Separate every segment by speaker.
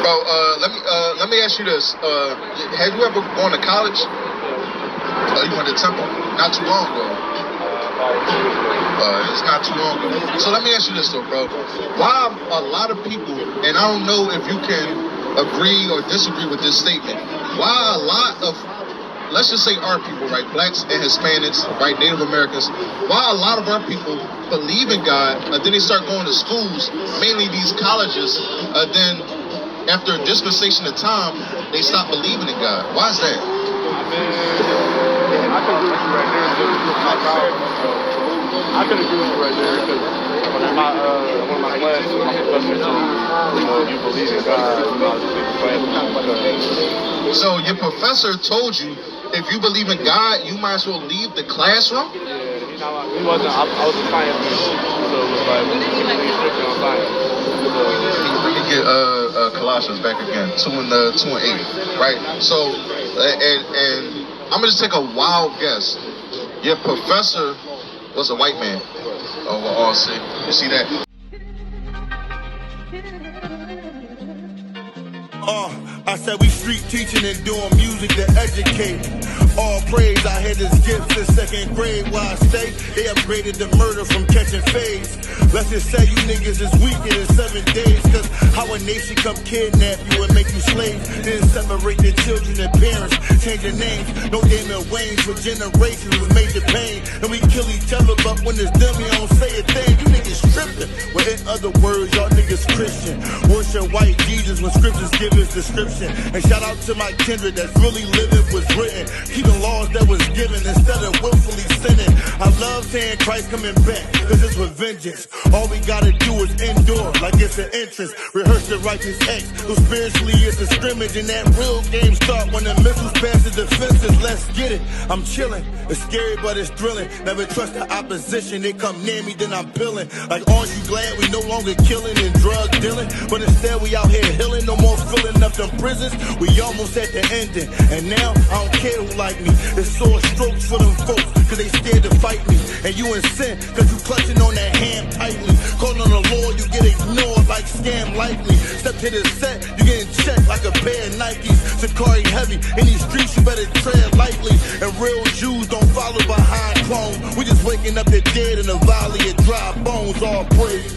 Speaker 1: Bro, let me ask you this. Have you ever gone to college? You went to Temple not too long ago. It's not too long ago. So let me ask you this though, bro. Why a lot of people, and I don't know if you can agree or disagree with this statement, why a lot of, let's just say our people, right, blacks and Hispanics, right, Native Americans, why a lot of our people believe in God, then they start going to schools, mainly these colleges, then after a dispensation of time, they stop believing in God. Why is that?
Speaker 2: I can agree with you right there. I can agree with you right there because when one of my classes, my professor told me, you believe in God,
Speaker 1: So your professor told you if you believe in God, you might as well leave the classroom?
Speaker 2: Yeah, he wasn't. I was a science major, so it was like really strictly on science.
Speaker 1: Let me get Colossians back again, 2 and 8, right? So, and I'm gonna just take a wild guess. Your professor was a white man. Oh, well, all see. You see that?
Speaker 3: I said we street teaching and doing music to educate. All praise, I had this gift in second grade. Why I say they upgraded the murder from catching phase. Let's just say you niggas is weaker in 7 days. Cause how a nation come kidnap you and make you slaves. Then separate their children and parents, change their names. No Damon Waynes for generations was major pain. And we kill each other, but when it's done, we don't say a thing. You niggas tripping. Well, in other words, y'all niggas Christian. Worship white Jesus when scriptures give his description. And shout out to my kindred that's really living was written. Keeping laws that was given instead of willfully sinning. I love saying Christ coming back, cause it's with vengeance. All we gotta do is endure like it's an entrance. Rehearse the righteous acts, so spiritually it's a scrimmage. And that real game start when the missiles pass the defenses. Let's get it, I'm chilling. It's scary but it's thrilling. Never trust the opposition, they come near me then I'm peeling. Like aren't you glad we no longer killing and drug dealing? But instead we out here healing, no more filling up them prisons. We almost at the ending, and now I don't care who like me. It's sore strokes for them folks, cause they scared to fight me. And you in sin, cause you clutching on that hand tightly. Calling on the Lord, you get ignored like scam likely. Step to the set, you getting checked like a pair of Nikes. Sakari heavy, in these streets you better tread lightly. And real Jews don't follow behind clones. We just waking up the dead in a valley of dry bones. All praise.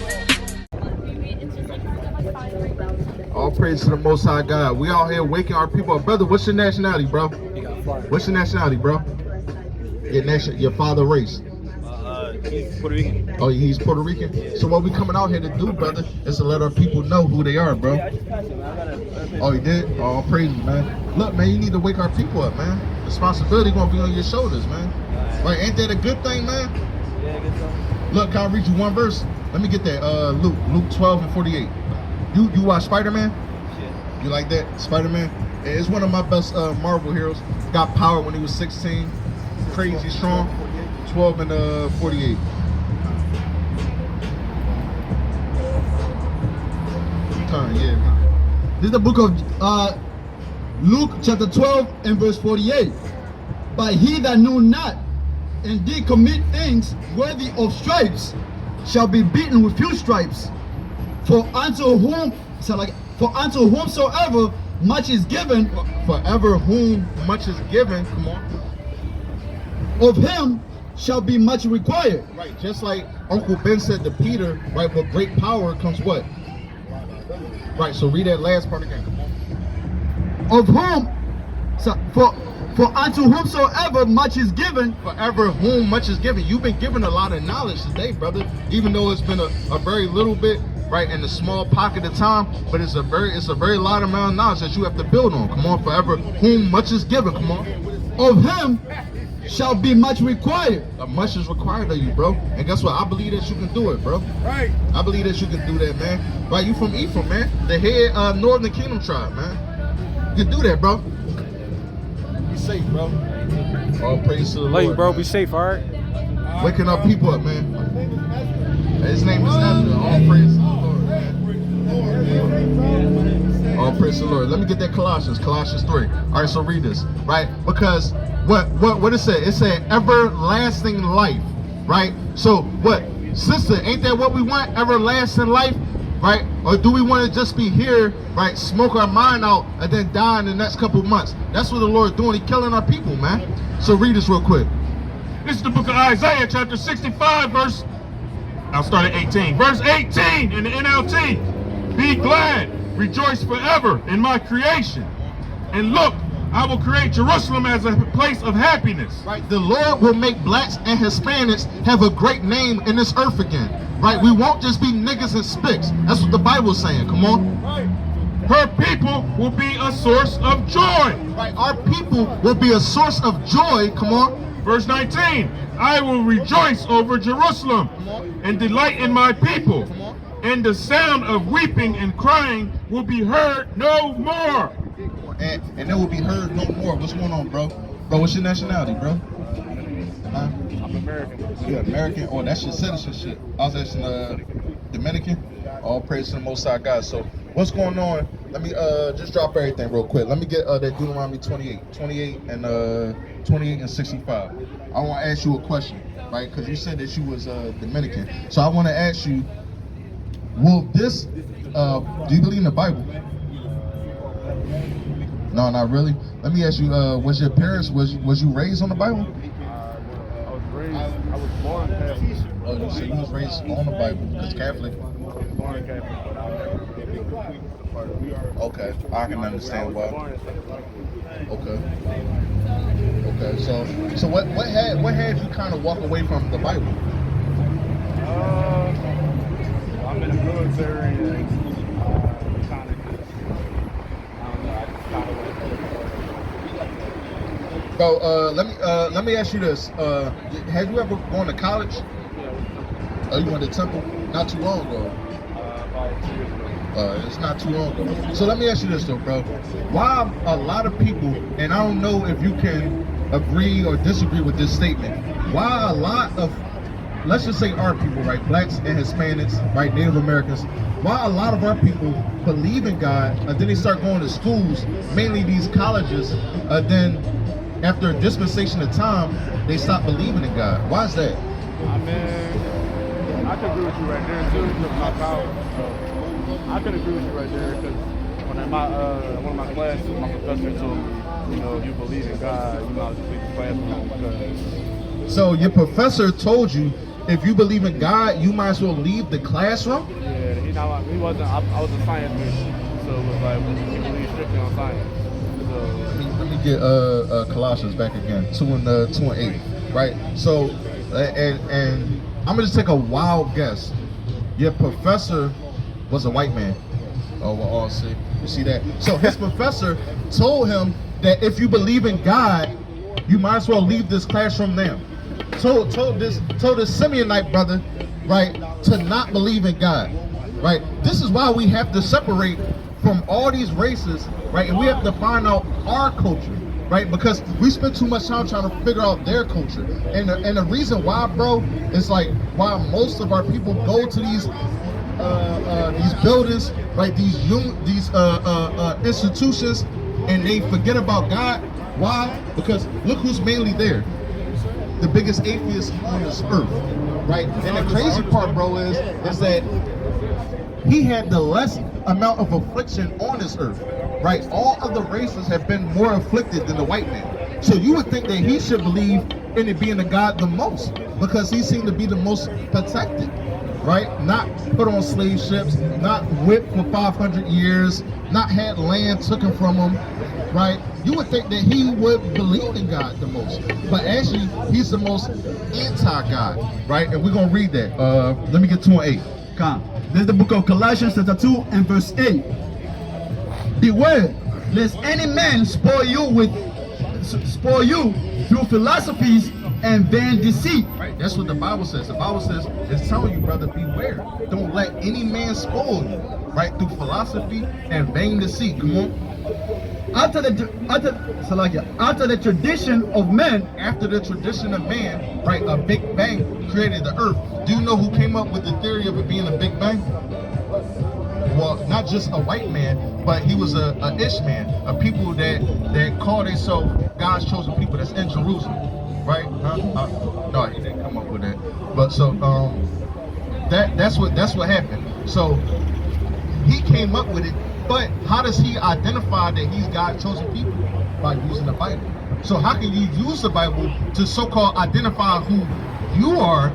Speaker 1: All praise to the Most High God. We out here waking our people up. Brother, what's your nationality, bro? What's your nationality, bro? Your father race?
Speaker 4: He's Puerto Rican.
Speaker 1: Oh, he's Puerto Rican? So what we coming out here to do, brother, is to let our people know who they are, bro. Oh, you did? Oh, praise you, man. Look, man, you need to wake our people up, man. Responsibility gonna be on your shoulders, man. Right, ain't that a good thing, man?
Speaker 4: Yeah, good stuff.
Speaker 1: Look, can I read you one verse? Let me get that. Luke 12 and 48. You watch Spider-Man?
Speaker 4: Yeah.
Speaker 1: You like that? Spider-Man? It's one of my best Marvel heroes. Got power when he was 16. Crazy strong. 12 and 48. Turn, yeah.
Speaker 5: This is the book of Luke chapter 12 and verse 48. But he that knew not and did commit things worthy of stripes shall be beaten with few stripes. For unto whomsoever much is given,
Speaker 1: Forever whom much is given, come on.
Speaker 5: of him shall be much required.
Speaker 1: Right, just like Uncle Ben said to Peter, right, with great power comes what? Right, so read that last part again, come on.
Speaker 5: Of whom, for unto whomsoever much is given,
Speaker 1: Forever whom much is given. You've been given a lot of knowledge today, brother, even though it's been a very little bit, right, in a small pocket of time, but it's a very large amount of knowledge that you have to build on. Come on, forever whom much is given, come on.
Speaker 5: of him shall be much required.
Speaker 1: Much is required of you, bro. And guess what? I believe that you can do it, bro. Right. I believe that you can do that, man. Right, you from Ephraim, man. The head Northern Kingdom tribe, man. You can do that, bro. Be safe, bro. All praise to the Lord.
Speaker 4: Love you, bro.
Speaker 1: Man.
Speaker 4: Be safe, all right?
Speaker 1: Waking up people up, man. His name is Ezra. All praise to the Lord, man. All praise to the Lord. Let me get that Colossians 3. All right, so read this, right? Because what it said? It said everlasting life, right? So what, sister? Ain't that what we want? Everlasting life. right? Or do we want to just be here, right, smoke our mind out and then die in the next couple of months? That's what the Lord doing. He killing our people, man. So read this real quick.
Speaker 6: This is the book of Isaiah, chapter 65, I'll start at 18. Verse 18 in the NLT. Be glad, rejoice forever in my creation. And look, I will create Jerusalem as a place of happiness.
Speaker 1: Right, the Lord will make blacks and Hispanics have a great name in this earth again. Right, we won't just be niggas and spicks. That's what the Bible's saying. Come on.
Speaker 6: Her people will be a source of joy.
Speaker 1: Right, our people will be a source of joy. Come on.
Speaker 6: Verse 19. I will rejoice over Jerusalem and delight in my people. And the sound of weeping and crying will be heard no more.
Speaker 1: And it will be heard no more. What's going on, bro? Bro, what's your nationality, bro? Huh?
Speaker 2: I'm American.
Speaker 1: You're American? Oh, that's your citizenship. I was asking Dominican. All praise to the Most High God. So, what's going on? Let me just drop everything real quick. Let me get that Deuteronomy 28 and 65. I want to ask you a question, right? Because you said that you was Dominican. So I want to ask you, will this? Do you believe in the Bible? No, not really. Let me ask you, was your parents, was you raised on the Bible?
Speaker 2: I was born Catholic.
Speaker 1: Oh, so you was raised on the Bible, because Catholic?
Speaker 2: Born Catholic, but I never been part of it.
Speaker 1: Okay, I can understand why. Okay. Okay, so what had you kind of walk away from the Bible?
Speaker 2: I'm in the military and kind of just, I don't know, I just kind of went
Speaker 1: Bro, let me ask you this. Have you ever gone to college? Oh, you went to Temple? Not too long ago.
Speaker 2: about 2 years ago.
Speaker 1: It's not too long ago. So let me ask you this though, bro. Why a lot of people, and I don't know if you can agree or disagree with this statement, why a lot of, let's just say our people, right, blacks and Hispanics, right, Native Americans, why a lot of our people believe in God, and then they start going to schools, mainly these colleges, then after a dispensation of time, they stop believing in God. Why is that?
Speaker 2: I mean, I can agree with you right there too, because my college. I can agree with you right there because when in my one of my classes, my professor told me, you know, if you believe in God, you might as well leave the classroom because.
Speaker 1: So your professor told you if you believe in God, you might as well leave the classroom?
Speaker 2: Yeah, he wasn't. I was a science major, so it was like he believed strictly on science. So
Speaker 1: Let me get Colossians back again, 2 and 8, right? So, and I'm gonna just take a wild guess. Your professor was a white man. Oh, well, all see. You see that? So his professor told him that if you believe in God, you might as well leave this classroom now. Told this Simeonite brother, right, to not believe in God, right? This is why we have to separate from all these races, right? And we have to find out our culture, right? Because we spend too much time trying to figure out their culture. And the reason why, bro, is like why most of our people go to these buildings, right? These institutions, and they forget about God. Why? Because look who's mainly there. The biggest atheist on this earth, right? And the crazy part, bro, is that he had the less amount of affliction on this earth, right? All other races have been more afflicted than the white man. So you would think that he should believe in it being a God the most, because he seemed to be the most protected, right? Not put on slave ships, not whipped for 500 years, not had land taken from him, right? You would think that he would believe in God the most, but actually he's the most anti-God, right? And we're gonna read that. Let me get 2 and 8.
Speaker 5: Come. This is the book of Colossians chapter 2 and verse 8. Beware, lest any man spoil you through philosophies and vain deceit.
Speaker 1: Right, that's what the Bible says. The Bible says, it's telling you, brother, beware. Don't let any man spoil you, right, through philosophy and vain deceit. Come on.
Speaker 5: After the tradition of men,
Speaker 1: After the tradition of man, right, a Big Bang created the earth. Do you know who came up with the theory of it being a Big Bang? Well, not just a white man, but he was a Ish man, a people that call themselves God's chosen people that's in Jerusalem, right? No, he didn't come up with that. But so that's what happened. So He came up with it, but how does he identify that he's God's chosen people? By using the Bible. So how can you use the Bible to so-called identify who you are,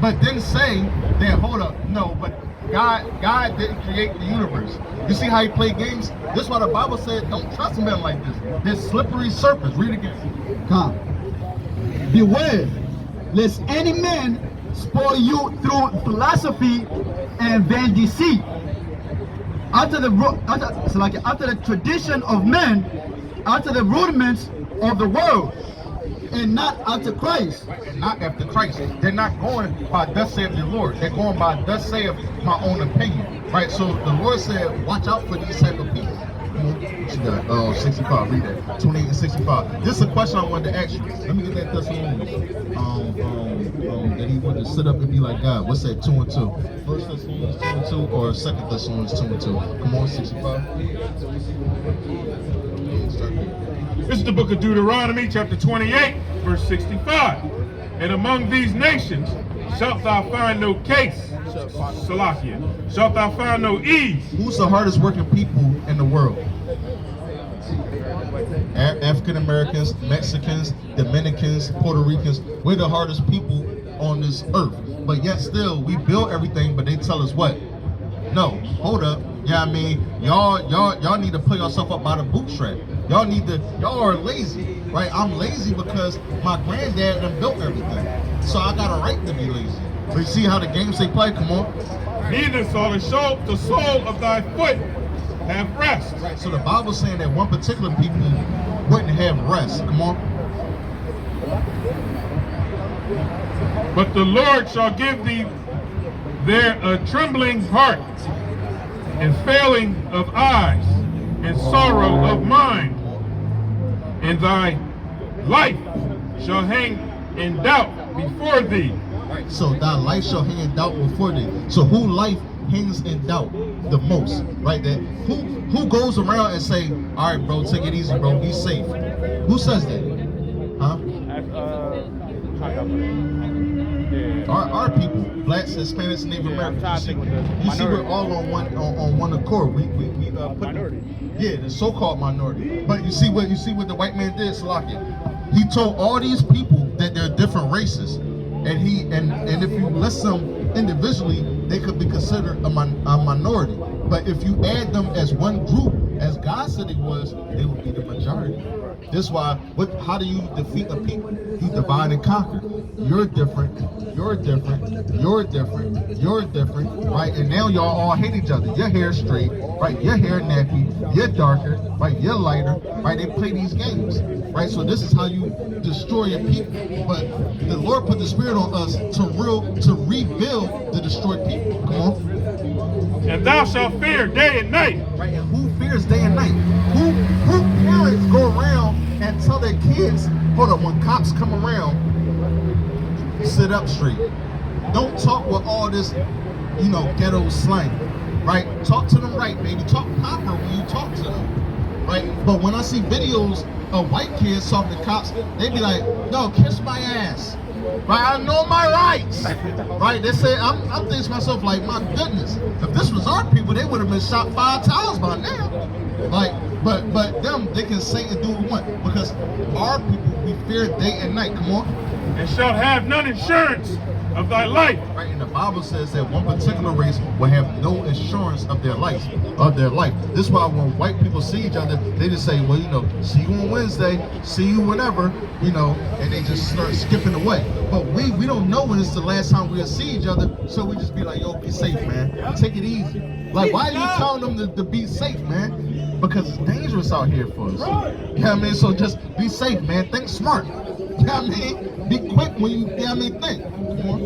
Speaker 1: but then say that, hold up, no, but God didn't create the universe. You see how he played games? This is why the Bible said, don't trust men like this. They're slippery serpents. Read it again.
Speaker 5: Come. Beware, lest any man spoil you through philosophy and vain deceit, after the tradition of men, after the rudiments of the world, and not after Christ.
Speaker 1: Not after Christ. They're not going by thus saith the Lord. They're going by thus saith my own opinion. Right? So the Lord said, watch out for these type of people. What you got? Oh, 65. Read that. 28 and 65. This is a question I wanted to ask you. Let me get that Thessalonians. That he wanted to sit up and be like God. What's that? 2 and 2. First Thessalonians 2 and 2 or Second Thessalonians 2 and 2. Come on, 65.
Speaker 6: This is the book of Deuteronomy, chapter 28, verse 65. And among these nations shalt thou find no case, Salakia, shalt thou find no ease.
Speaker 1: Who's the hardest working people in the world? African Americans, Mexicans, Dominicans, Puerto Ricans. We're the hardest people on this earth. But yet still, we build everything, but they tell us what? No, hold up. Yeah, I mean, y'all need to pull yourself up by the bootstrap. Y'all are lazy, right? I'm lazy because my granddad done built everything. So I got a right to be lazy. But you see how the games they play? Come on.
Speaker 6: Neither shall the sole of thy foot have rest.
Speaker 1: Right, so the Bible's saying that one particular people wouldn't have rest. Come on.
Speaker 6: But the Lord shall give thee there a trembling heart, and failing of eyes, and sorrow of mind, and thy life shall hang in doubt before thee.
Speaker 1: Right. So thy life shall hang in doubt before thee. So who life hangs in doubt the most? Right? That who goes around and say, all right, bro, take it easy, bro, be safe. Who says that? Huh? Our people, blacks, Hispanics, Native Americans. You see, we're all on one accord. We put minority. The so-called minority. But you see what the white man did, Salakia? He told all these people that they're different races, and if you list them individually, they could be considered a minority. But if you add them as one group, as God said it was, they would be the majority. This is why, how do you defeat a people? You divide and conquer. You're different, you're different, you're different, you're different, right? And now y'all all hate each other. Your hair straight, right? Your hair nappy, you're darker, right? You're lighter, right? They play these games, right? So this is how you destroy your people. But the Lord put the Spirit on us to rebuild the destroyed people. Come on.
Speaker 6: And thou shalt fear day and night.
Speaker 1: Right? And who fears day and night? Who parents go around and tell their kids, hold up, when cops come around, sit up straight. Don't talk with all this, ghetto slang, right? Talk to them right, baby. Talk proper when you talk to them, right? But when I see videos of white kids talking to cops, they be like, no, kiss my ass, right? I know my rights, right? They say, I'm thinking to myself, like, my goodness, if this was our people, they would have been shot 5 times by now. Like, but them, they can say and do what we want, because our people, we fear day and night. Come on.
Speaker 6: And shalt have none insurance of thy life.
Speaker 1: Right, and the Bible says that one particular race will have no insurance of their life. This is why when white people see each other, they just say, well, see you on Wednesday, see you whenever, and they just start skipping away. But we don't know when it's the last time we'll see each other, so we just be like, yo, be safe, man. Take it easy. Like, why are you telling them to be safe, man? Because it's dangerous out here for us. You know what I mean? So just be safe, man. Think smart. You know what I mean? Be quick when you, think. Come on.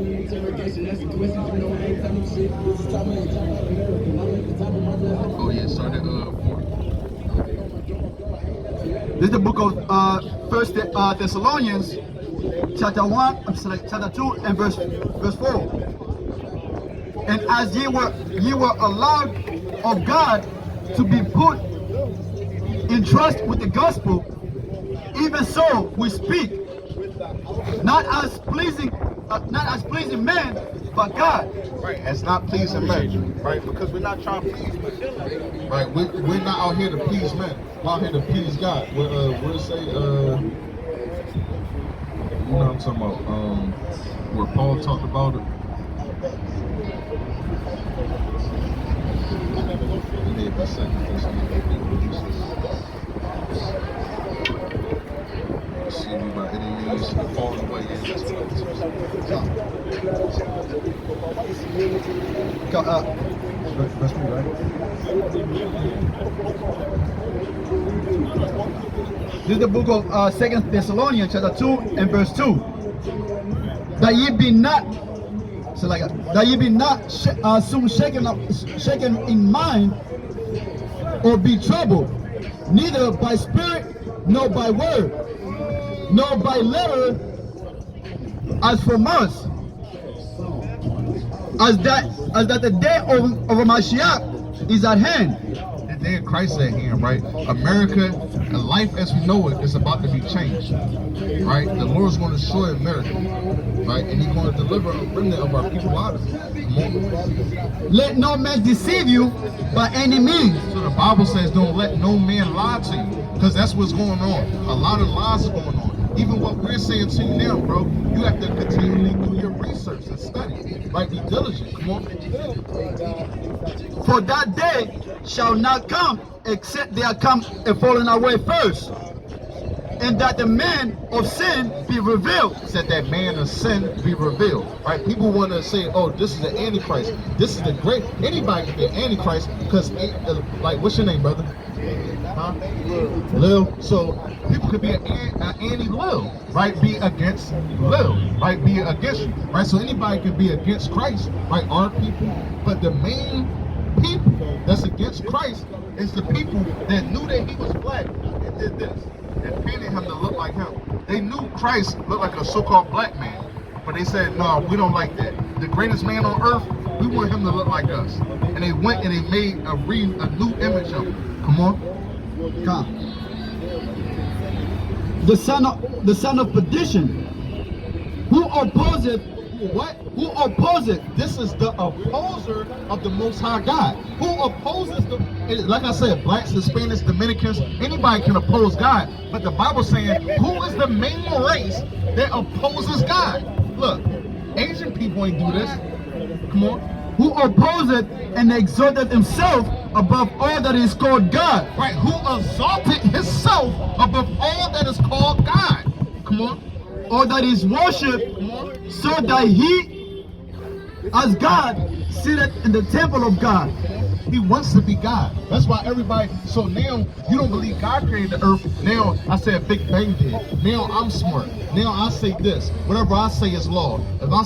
Speaker 1: Oh yeah, start at 4.
Speaker 5: This is the book of First Thessalonians, chapter 2, and verse 4. And as ye were allowed of God to be put in trust with the gospel, even so we speak, not as pleasing men, but God.
Speaker 1: Right, as not pleasing men, right? Because we're not trying to please men, right? We're not out here to please men. We're out here to please God. We'll say, you know what I'm talking about? Where Paul talked about it. He gave us second see me by any means falling away.
Speaker 5: Verse 3, right? This is the book of 2 Thessalonians chapter 2 and verse 2. That ye be not, so like that ye be not soon shaken in mind, or be troubled, neither by spirit, nor by word, nor by letter, as from us, as that the day of Mashiach is at hand.
Speaker 1: The day of Christ is at hand, right? America, life as we know it, is about to be changed, right? The Lord's going to destroy America, right? And He's going to deliver a remnant of our people out of it.
Speaker 5: Let no man deceive you by any means.
Speaker 1: So the Bible says, don't let no man lie to you, because that's what's going on. A lot of lies are going on. Even what we're saying to you now, bro, you have to continually do your research and study, right? Be diligent. Come on.
Speaker 5: For that day shall not come except they are come and fallen away first, and that the man of sin be revealed.
Speaker 1: Said that man of sin be revealed, right? People want to say, oh, this is the Antichrist. This is the great, anybody can be an Antichrist, because, like, what's your name, brother? Huh? Lil. So people could be an anti-Lil, right? Be against Lil, right? Be against you, right? So anybody can be against Christ, right? Our people, but the main people that's against Christ is the people that knew that he was black and did this and painted him to look like him. They knew Christ looked like a so-called black man, but they said, no, we don't like that. The greatest man on earth, we want him to look like us. And they went and they made a new image of him. Come on.
Speaker 5: Come. The son of perdition, who opposeth what? Who opposeth?
Speaker 1: This is the opposer of the Most High God. Who opposes the, like I said, blacks, Hispanics, Dominicans, anybody can oppose God. But the Bible saying, who is the main race that opposes God? Look, Asian people ain't do this. Come on.
Speaker 5: Who opposeth and exalteth himself above all that is called God.
Speaker 1: Right, who exalted himself above all that is called God. Come on.
Speaker 5: Or that is worshipped, so that he, as God, sitteth in the temple of God.
Speaker 1: He wants to be God. That's why everybody, so now you don't believe God created the earth. Now I said Big Bang did. Now I'm smart. Now I say this. Whatever I say is law. If I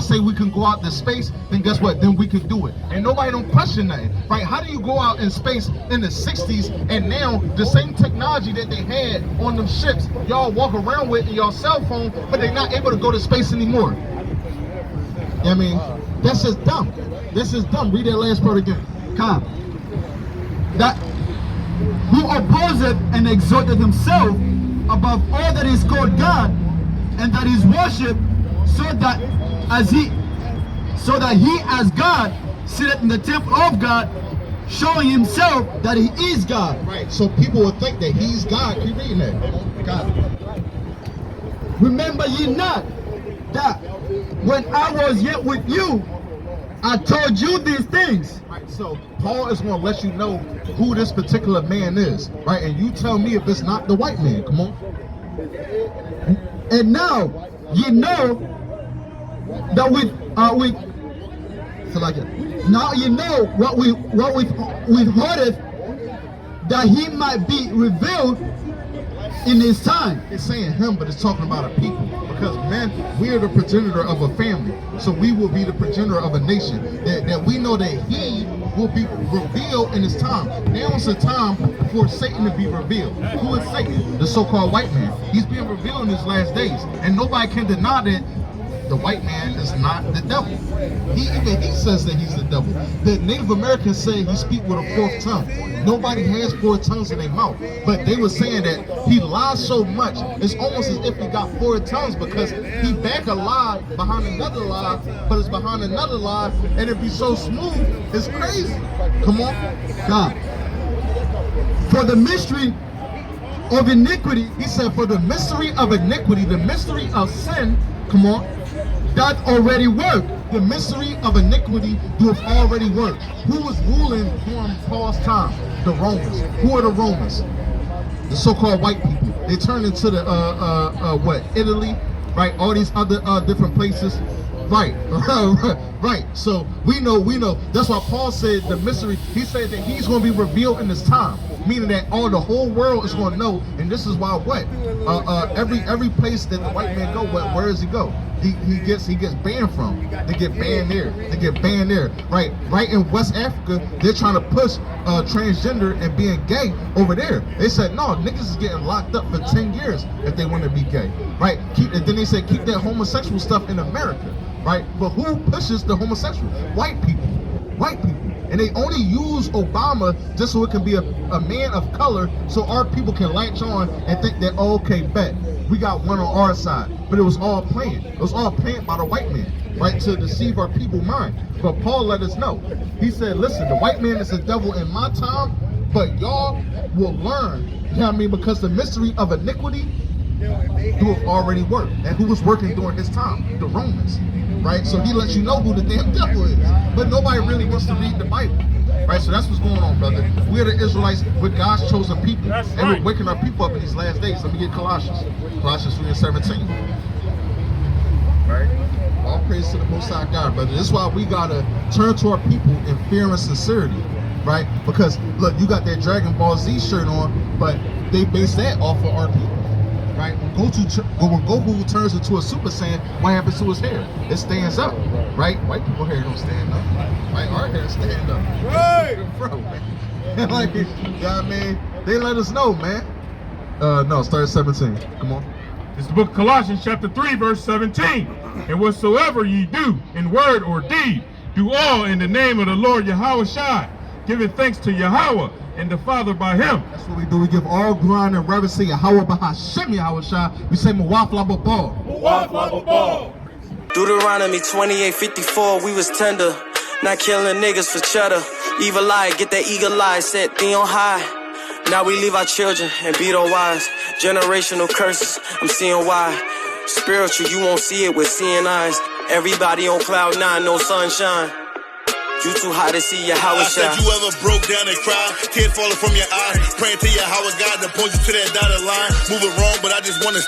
Speaker 1: say we can go out to space, then guess what? Then we can do it. And nobody don't question nothing. Right? How do you go out in space in the 60s and now the same technology that they had on them ships, y'all walk around with in your cell phone, but they're not able to go to space anymore? You know what I mean? That's just dumb. This is dumb. Read that last part again.
Speaker 5: Come. That who opposeth and exalteth himself above all that is called God and that is worshipped, so that he as God sitteth in the temple of God, showing himself that he is God.
Speaker 1: Right. So people will think that he's God. Keep reading that.
Speaker 5: God. Remember ye not that when I was yet with you, I told you these things.
Speaker 1: Right, so Paul is going to let you know who this particular man is, right? And you tell me if it's not the white man. Come on.
Speaker 5: And now ye know that now you know what we heardeth, that he might be revealed in his time.
Speaker 1: It's saying him, but it's talking about a people. Because man, we are the progenitor of a family. So we will be the progenitor of a nation. That we know that he will be revealed in his time. Now it's a time for Satan to be revealed. Who is Satan? The so-called white man. He's being revealed in his last days. And nobody can deny that the white man is not the devil. He says that he's the devil. The Native Americans say he speaks with a fourth tongue. Nobody has four tongues in their mouth. But they were saying that he lies so much, it's almost as if he got four tongues, because he back a lie behind another lie, but it's behind another lie, and it be so smooth, it's crazy. Come on.
Speaker 5: God. For the mystery of iniquity, he said, for the mystery of iniquity, the mystery of sin, come on, doth already work. The mystery of iniquity doth already work. Who was ruling during Paul's time? The Romans. Who are the Romans? The so-called white people. They turned into the what? Italy, right? All these other different places. Right, right. So we know. That's why Paul said the mystery. He said that he's going to be revealed in this time, meaning that the whole world is going to know. And this is why what? Every place that the white man go, where does he go? He gets banned from. They get banned there. They get banned there. Right in West Africa, they're trying to push transgender and being gay over there. They said no, niggas is getting locked up for 10 years if they want to be gay. Right? And then they said keep that homosexual stuff in America. Right? But who pushes the homosexual? White people. White people. And they only use Obama just so it can be a man of color, so our people can latch on and think that, oh, okay, bet, we got one on our side. But it was all planned. It was all planned by the white man, right, to deceive our people's mind. But Paul let us know. He said, listen, the white man is the devil in my time, but y'all will learn, you know what I mean, because the mystery of iniquity doeth already work. And who was working during his time? The Romans. Right? So he lets you know who the damn devil is. But nobody really wants to read the Bible. Right? So that's what's going on, brother. We're the Israelites, we're God's chosen people.
Speaker 6: That's
Speaker 1: and
Speaker 6: right.
Speaker 1: We're waking our people up in these last days. Let me get Colossians. Colossians 3:17. Right? All praise to the Most High God, brother. This is why we gotta turn to our people in fear and sincerity. Right? Because look, you got that Dragon Ball Z shirt on, but they base that off of our people. Right? When Goku turns into a Super Saiyan, what happens to his hair? It stands up. Right? White people hair don't stand up. Right? Our hair stand up. Right! Bro, man. Like, you know what I mean? They let us know, man. No, start at 17. Come on.
Speaker 6: It's the book of Colossians chapter 3, verse 17. And whatsoever ye do in word or deed, do all in the name of the Lord YAHAWAH, giving thanks to Yahawah and the Father by him.
Speaker 5: That's what we do. We give all glory and reverence to Yahawah Bahashem Yahawah. We say Mawaf Lababal.
Speaker 7: Deuteronomy 28:54, we was tender, not killing niggas for cheddar. Evil eye, get that eagle eye, set thee on high. Now we leave our children and beat our wives. Generational curses, I'm seeing why. Spiritual, you won't see it with seeing eyes. Everybody on cloud 9, no sunshine. You too high to see Yahawah.
Speaker 3: I said you ever broke down and cried, tears falling from your eyes, praying to Yahawah God to point you to that dotted line. Moving wrong, but I just want to